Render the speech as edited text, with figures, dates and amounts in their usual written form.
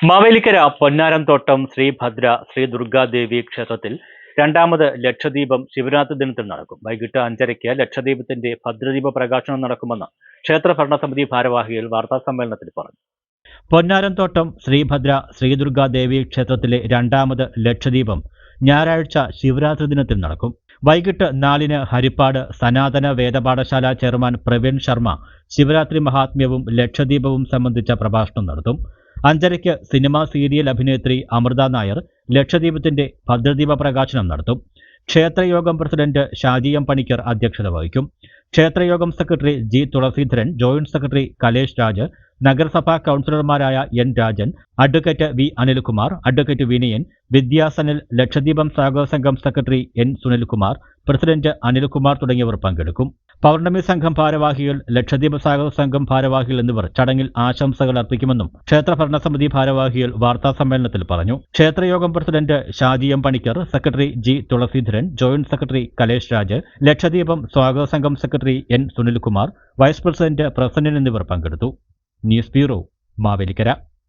മാവേലിക്കര പൊന്നാരംതോട്ടം ശ്രീഭദ്ര ശ്രീ ദുർഗാദേവി ക്ഷേത്രത്തിൽ രണ്ടാമത് ലക്ഷദീപം ശിവരാത്രി ദിനത്തിൽ നടക്കും. വൈകിട്ട് 5:30 ലക്ഷദീപത്തിന്റെ ഭദ്രദീപ പ്രകാശനം നടക്കുമെന്ന് ക്ഷേത്ര ഭരണസമിതി ഭാരവാഹികൾ വാർത്താസമ്മേളനത്തിൽ പറഞ്ഞു. പൊന്നാരംതോട്ടം ശ്രീഭദ്ര ശ്രീ ദുർഗാദേവി ക്ഷേത്രത്തിലെ രണ്ടാമത് ലക്ഷദീപം ഞായറാഴ്ച ശിവരാത്രി ദിനത്തിൽ നടക്കും. വൈകിട്ട് 4-ന് ഹരിപ്പാട് സനാതന വേദപാഠശാല ചെയർമാൻ പ്രവീൺ ശർമ്മ ശിവരാത്രി മഹാത്മ്യവും ലക്ഷദീപവും സംബന്ധിച്ച പ്രഭാഷണം നടത്തും. 5:30 സിനിമാ സീരിയൽ അഭിനേത്രി അമൃത നായർ ലക്ഷദീപത്തിന്റെ ഭദ്രദീപ പ്രകാശനം നടത്തും. ക്ഷേത്രയോഗം പ്രസിഡന്റ് ഷാജി എം പണിക്കർ അധ്യക്ഷത വഹിക്കും. ക്ഷേത്രയോഗം secretary G Thulaseedharan, joint secretary Kalesh Raj, നഗരസഭാ കൗൺസിലർമാരായ N Rajan, advocate V Anilkumar, advocate Vinayan, Vidyasanil, Lakshadeepam സ്വാഗത സംഘം secretary N Sunilkumar, president Anilkumar തുടങ്ങിയവർ പങ്കെടുക്കും. പൗർണമി സംഘം ഭാരവാഹികൾ, ലക്ഷദ്വീപ് സ്വാഗത സംഘം ഭാരവാഹികൾ എന്നിവർ ചടങ്ങിൽ ആശംസകൾ അർപ്പിക്കുമെന്നും ക്ഷേത്ര ഭരണസമിതി ഭാരവാഹികൾ വാർത്താസമ്മേളനത്തിൽ പറഞ്ഞു. ക്ഷേത്രയോഗം president Shaji M Panicker, secretary G Thulaseedharan, joint secretary Kalesh Raj, Lakshadweepam സ്വാഗത സംഘം secretary N Sunilkumar, vice president Prasannan എന്നിവർ പങ്കെടുത്തു. News bureau, Mavelikkara.